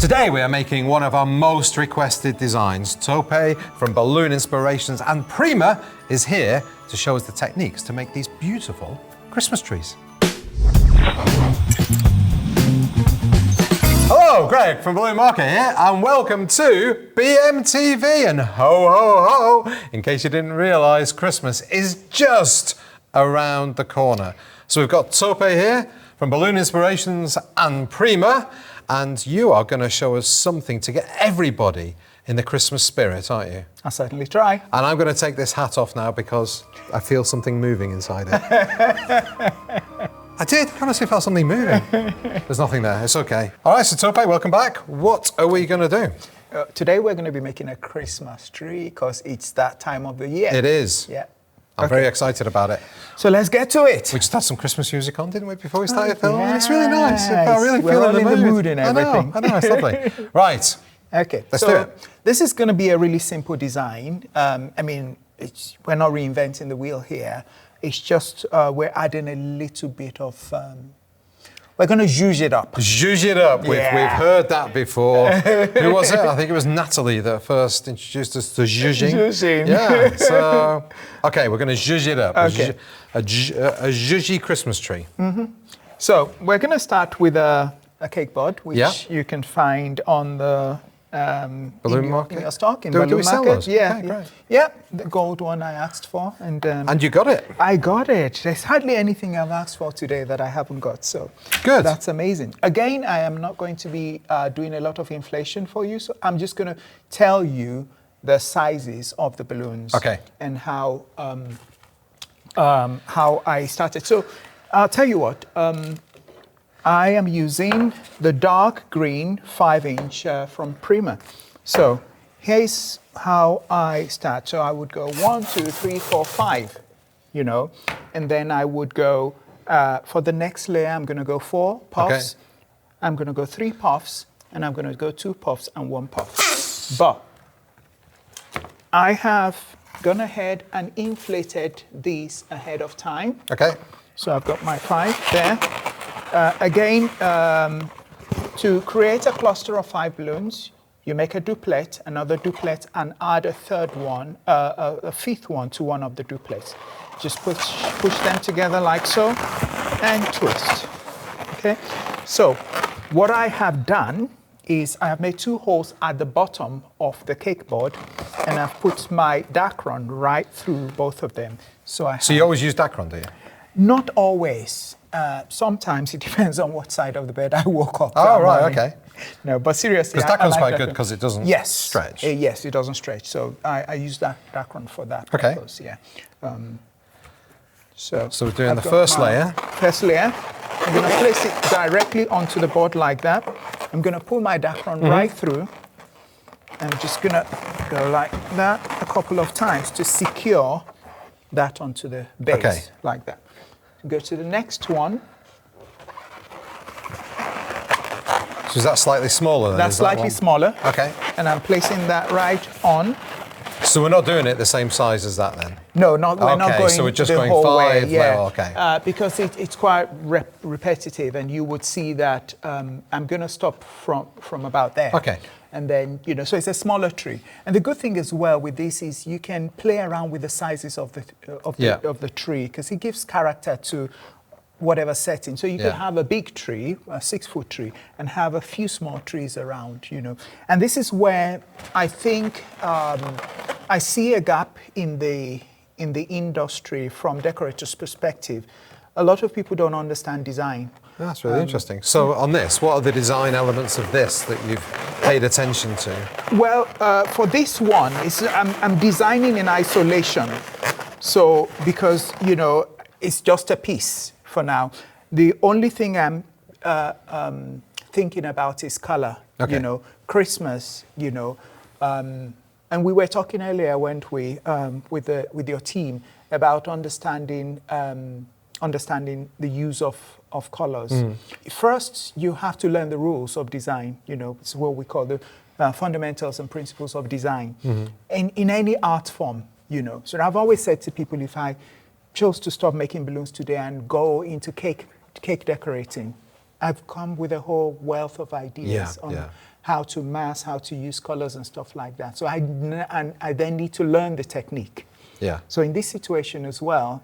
Today we are making one of our most requested designs. Tope from Balloon Inspirations and Prima is here to show us the techniques to make these beautiful Christmas trees. Hello, Greg from Balloon Market here, and welcome to BMTV. And ho, ho, ho, in case you didn't realise, Christmas is just around the corner. So we've got Tope here from Balloon Inspirations and Prima, and you are going to show us something to get everybody in the Christmas spirit, aren't you? I'll certainly try. And I'm going to take this hat off now because I feel something moving inside it. I did, honestly felt something moving. There's nothing there, it's okay. All right, so Tope, welcome back. What are we going to do? Today we're going to be making a Christmas tree because it's that time of the year. It is. Yeah. I'm very excited about it. So let's get to it. We just had some Christmas music on, didn't we, before we started filming? Yeah. It's really nice. I really feel in the mood and everything. I know, it's lovely. Right. Okay, let's do it. This is going to be a really simple design. I mean, we're not reinventing the wheel here. It's just we're adding a little bit of... we're going to zhuzh it up. Zhuzh it up. We've heard that before. Who was it? I think it was Natalie that first introduced us to zhuzhing. Zhuzhing. Yeah. So, okay, we're going to zhuzh it up. Okay. A zhuzhy Christmas tree. Mm-hmm. So we're going to start with a cake board, which you can find on the Balloon Market. In your stock in do Balloon we sell Market. those? Yeah, okay, great. Yeah, the gold one I asked for, and you got it. I got it. There's hardly anything I've asked for today that I haven't got. So good. That's amazing. Again, I am not going to be doing a lot of inflation for you, so I'm just going to tell you the sizes of the balloons. Okay. And how I started. So I'll tell you what. I am using the dark green 5-inch from Prima. So here's how I start. So I would go 1, 2, 3, 4, 5, you know, and then I would go, for the next layer, I'm going to go 4 puffs. Okay. I'm going to go 3 puffs, and I'm going to go 2 puffs and 1 puff. But I have gone ahead and inflated these ahead of time. Okay. So I've got my 5 there. Again, to create a cluster of 5 balloons, you make a duplet, another duplet, and add a third one, a fifth one to one of the duplets. Just push them together like so, and twist. Okay. So what I have done is I have made 2 holes at the bottom of the cake board, and I've put my Dacron right through both of them. So you always use Dacron, do you? Not always. Sometimes it depends on what side of the bed I woke up. Oh, right, okay. No, but seriously, because Dacron's quite good because it doesn't stretch. Yes, it doesn't stretch. So I use that Dacron for that purpose. Yeah. So we're doing the first layer. First layer. I'm going to place it directly onto the board like that. I'm going to pull my Dacron right through. I'm just going to go like that a couple of times to secure that onto the base, like that. Go to the next one. So is that slightly smaller then? That's slightly smaller. Okay. And I'm placing that right on. So we're not doing it the same size as that then? No, we're not going so we're just the going whole 5 way. Yeah. Okay. Because it's quite repetitive, and you would see that I'm going to stop from about there. Okay. And then, you know, so it's a smaller tree. And the good thing as well with this is you can play around with the sizes of the tree, because it gives character to whatever setting. So you could have a big tree, a 6-foot tree, and have a few small trees around, you know. And this is where I think I see a gap in the industry from decorators' perspective. A lot of people don't understand design. That's really interesting. So on this, what are the design elements of this that you've paid attention to? Well, for this one, I'm designing in isolation. So because, you know, it's just a piece for now. The only thing I'm thinking about is color. You know, Christmas, you know. And we were talking earlier, weren't we, with your team about understanding the use of colors. First, you have to learn the rules of design. You know, it's what we call the fundamentals and principles of design. In any art form, you know. So I've always said to people, if I chose to stop making balloons today and go into cake decorating, I've come with a whole wealth of ideas Yeah, on yeah. how to mask, how to use colors and stuff like that. So I then need to learn the technique. Yeah. So in this situation as well,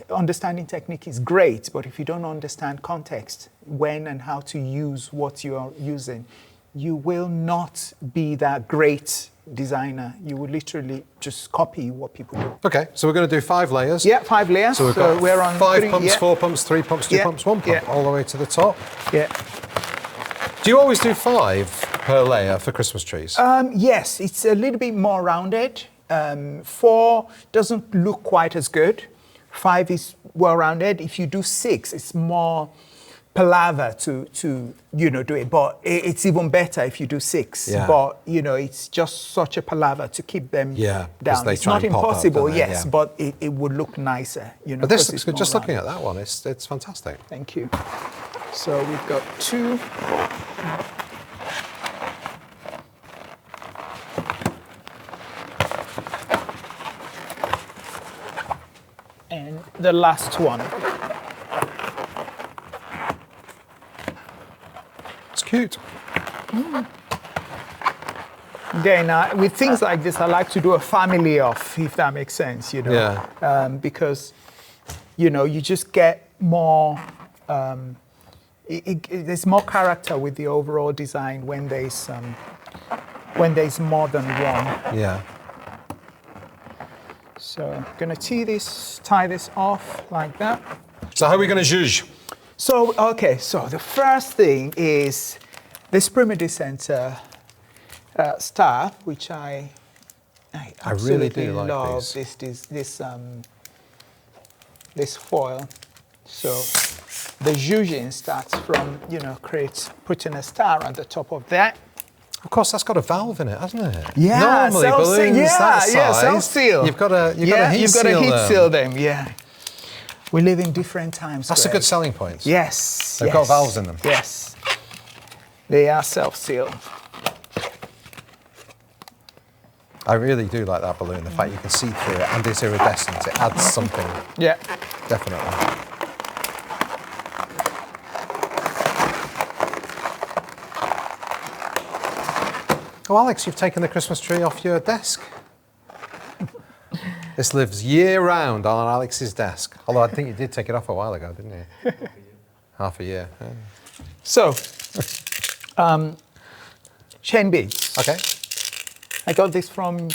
understanding technique is great, but if you don't understand context, when and how to use what you are using, you will not be that great designer. You will literally just copy what people do. Okay, so we're going to do 5 layers. Yeah, 5 layers. So we've got we're on 5 3, pumps, yeah. 4 pumps, 3 pumps, 2 Yeah, pumps, 1 pump, yeah. all the way to the top. Yeah. Do you always do 5 per layer for Christmas trees? Yes, it's a little bit more rounded. 4 doesn't look quite as good. 5 is well rounded. If you do 6, it's more palaver to do it. But it's even better if you do 6. Yeah. But it's just such a palaver to keep them Yeah, 'cause down. they It's try not and pop up, impossible, don't they? yes, Yeah. but it would look nicer. But this 'cause looks it's good. more Just looking rounded. at that one, it's fantastic. Thank you. So we've got 2. And the last one. It's cute. Again, with things like this, I like to do a family of, if that makes sense, Yeah. because, you just get more, there's more character with the overall design when there's more than one. Yeah. So I'm gonna tie this off like that. So how are we going to zhuzh? So, okay, so the first thing is this Premade Center star, which I really absolutely do like love these. this foil. So the zhuzhing starts from, putting a star on the top of that. Of course, that's got a valve in it, hasn't it? Yeah, Normally, self-seal, balloons that size, self-seal. you've got to heat you've got to seal heat them. seal them. Yeah, we live in different times. That's a Greg. good selling point. Yes, They've got valves in them. Yes, they are self-sealed. I really do like that balloon. The fact you can see through it and it's iridescent, it adds something. Yeah. Definitely. Oh, Alex, you've taken the Christmas tree off your desk. This lives year round on Alex's desk. Although I think you did take it off a while ago, didn't you? Half a year. Yeah. So, chain beads. Okay. I got this from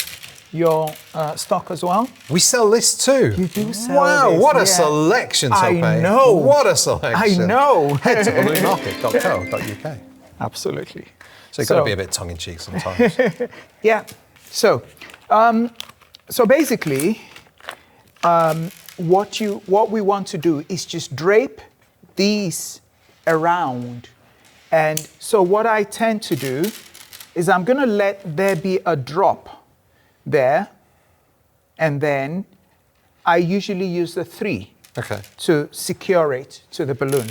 your stock as well. We sell this too. You do sell Wow, this, what a yeah. selection, Tope. I know. What a selection. I know. Head to balloonmarket.co.uk. Absolutely. So you've got to be a bit tongue-in-cheek sometimes. Yeah. So, basically, what we want to do is just drape these around, and so what I tend to do is I'm going to let there be a drop there, and then I usually use the 3 Okay. to secure it to the balloon,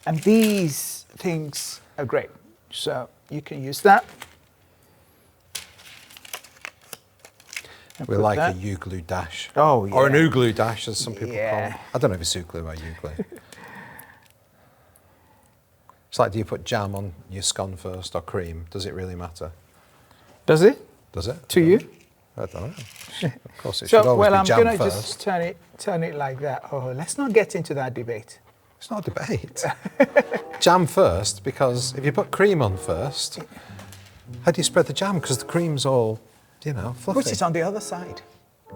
and these things are great. So you can use that. We like a U-glue dash. Oh, yeah. Or an U-glue dash, as some people call Yeah. it. I don't know if it's U-glue or U-glue. It's like, do you put jam on your scone first or cream? Does it really matter? Does it? Does it? To you? I don't know. Of course, it should So, always well, be I'm jam going to first. just turn it like that. Oh, let's not get into that debate. It's not a debate. Jam first, because if you put cream on first, how do you spread the jam? Because the cream's all, fluffy. Put it on the other side.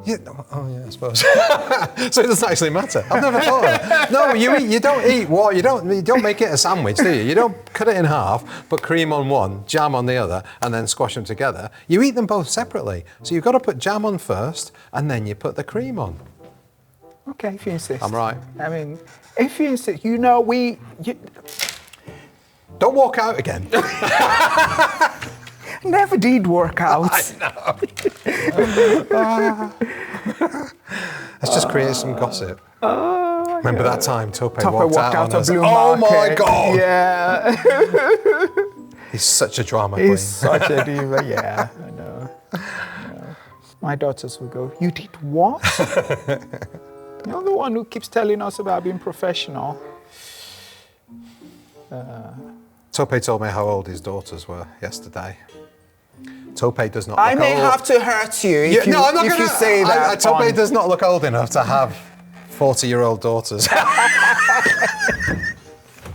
Yeah, I suppose. So it doesn't actually matter. I've never thought of that. No, you don't eat what you don't make it a sandwich, do you? You don't cut it in half, put cream on one, jam on the other, and then squash them together. You eat them both separately. So you've got to put jam on first, and then you put the cream on. Okay, if you insist. I'm right. I mean, if you insist, Don't walk out again. never did work out. Let's just create some gossip. Remember that time Tope walked out on of us? Blue Oh Market. my God! Yeah. He's such a drama queen. He's such a diva. Yeah, I know. My daughters will go, "You did what?" You're the one who keeps telling us about being professional. Tope told me how old his daughters were yesterday. Tope does not. I look may old. have to hurt you if, No, I'm not if gonna, you say that. Tope does not look old enough to have 40-year-old daughters.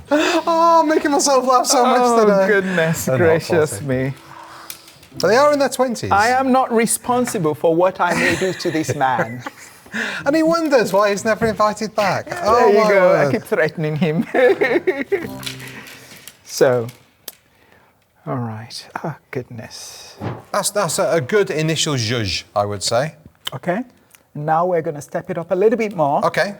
Oh, I'm making myself laugh so much today. Oh, goodness They're not gracious 40. me. But they are in their 20s. I am not responsible for what I may do to this man. And he wonders why he's never invited back. There Oh, you my go. word. I keep threatening him. So, all right. Oh, goodness. That's a good initial zhuzh, I would say. Okay. Now we're going to step it up a little bit more. Okay.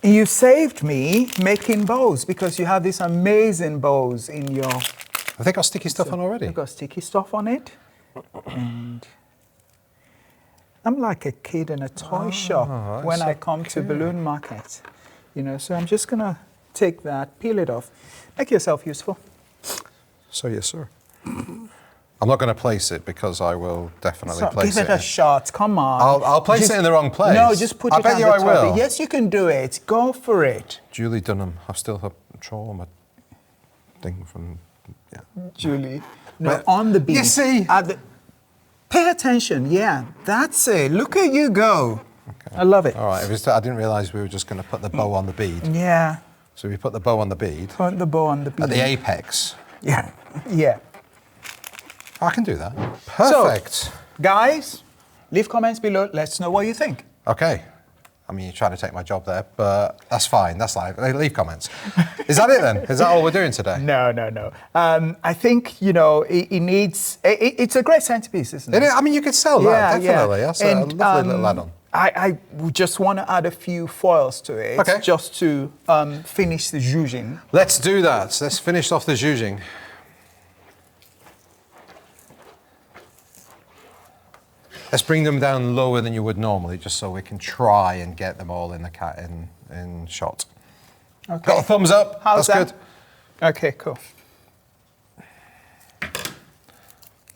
You saved me making bows because you have these amazing bows in your... Have they got sticky stuff on already? You've got sticky stuff on it. And I'm like a kid in a toy shop when I come to Balloon Market. You know, so I'm just going to take that, peel it off. Make yourself useful. So, yes, sir. I'm not going to place it because I will definitely So place give it a shot. Come on. I'll place it in the wrong place. No, just put I it bet on you the I top. will. Yes, you can do it. Go for it. Julie Dunham. I still have trauma thing from... Yeah. Julie. No, But- on the bead. You see? Pay attention. Yeah, that's it. Look at you go. Okay. I love it. All right. I didn't realise we were just going to put the bow on the bead. Yeah. So we put the bow on the bead Put the bow on the bead. at the apex. Yeah. Yeah. I can do that. Perfect. Guys, leave comments below. Let's know what you think. Okay. I mean, you're trying to take my job there, but that's fine. That's live. Leave comments. Is that it then? Is that all we're doing today? No. I think, you know, it needs... it's a great centerpiece, isn't it? I mean, you could sell that, definitely. That's a lovely little add-on. I would just want to add a few foils to it, Okay. just to finish the zhuzhing. Let's do that. Let's finish off the zhuzhing. Let's bring them down lower than you would normally, just so we can try and get them all in the in shot. Okay. Got a thumbs up. How's That's that? good. Okay, cool.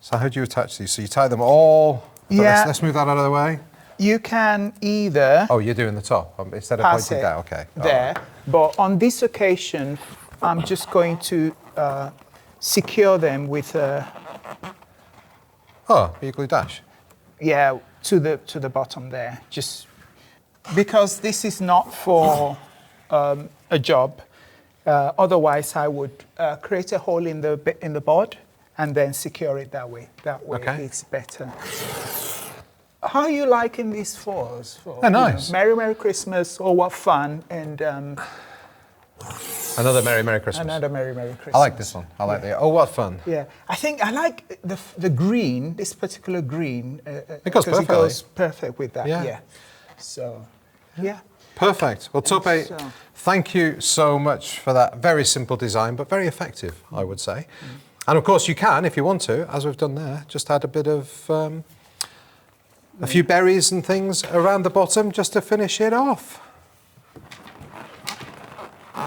So how do you attach these? So you tie them all. But Yeah. Let's move that out of the way. You can either Oh, you're doing the top instead of pass pointing it down. Okay. All there, right. but on this occasion, I'm just going to secure them with Oh, equally dash. yeah, to the bottom there. Just because this is not for a job. Otherwise, I would create a hole in the board and then secure it that way. That way, Okay. it's better. How are you liking these foils? They're nice. Merry Christmas! Oh, what fun! And Another Merry Christmas. another Merry Christmas. I like this one. I like the. Oh, what fun! Yeah, I think I like the green. This particular green. It goes 'cause perfectly. It goes perfect with that. Yeah. Yeah. So, yeah. Perfect. Well, Tope, So- thank you so much for that very simple design, but very effective, I would say. And of course, you can, if you want to, as we've done there, just add a bit of a few berries and things around the bottom just to finish it off.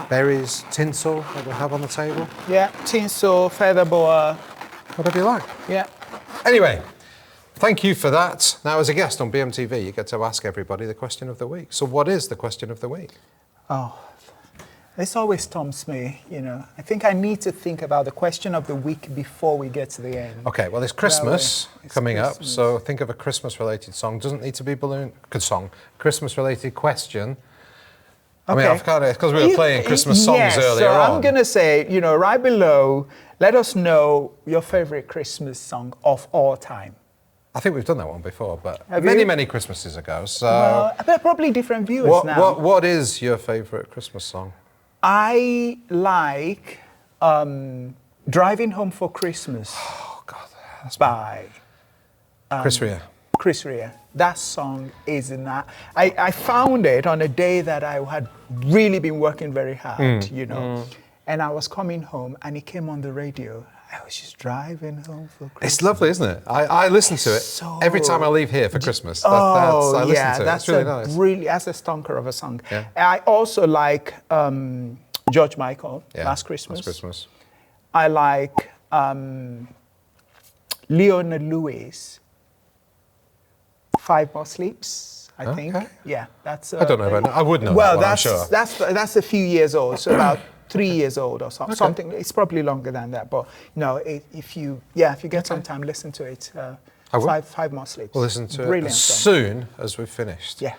Berries, tinsel that we have on the table, Yeah, tinsel, feather boa. whatever you like. Yeah. Anyway, thank you for that. Now, as a guest on BMTV, you get to ask everybody the question of the week. So what is the question of the week? Oh, this always stumps me, you know. I think I need to think about the question of the week before we get to the end. Okay, well, it's Christmas It's coming up, Christmas. so think of a Christmas-related song. Doesn't need to be balloon. Good song. Christmas-related question. I mean, Okay. I've kind of because we were playing Christmas songs yes, earlier so on. I'm going to say, you know, right below, let us know your favorite Christmas song of all time. I think we've done that one before, but Have many, you? many Christmases ago. So, But probably different viewers now. what is your favourite Christmas song? I like Driving Home for Christmas Oh God, that's by Chris Rea. Chris Rea. That song is not. I found it on a day that I had really been working very hard, you know, and I was coming home and it came on the radio. I was just driving home for Christmas. It's lovely, isn't it? I listen to it so- every time I leave here for Christmas. I listen yeah, to it. that's It's really a nice. really that's a stonker of a song. Yeah. I also like George Michael, Yeah, Last Christmas. Last Christmas. I like Leona Lewis, Five More Sleeps. I think. Yeah, that's. I don't know about that. I would know well, that one, that's I'm sure. that's a few years old, so about 3 years old or something. It's probably longer than that, but if you get some time, listen to it. I will. Five More Sleeps. We'll listen to Brilliant it as song. soon as we've finished. Yeah.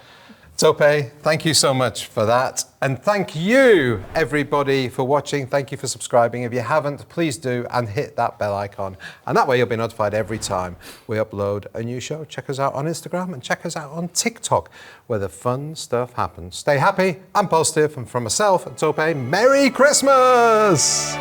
Tope, thank you so much for that. And thank you, everybody, for watching. Thank you for subscribing. If you haven't, please do, and hit that bell icon. And that way you'll be notified every time we upload a new show. Check us out on Instagram and check us out on TikTok, where the fun stuff happens. Stay happy and positive. And from myself and Tope, Merry Christmas!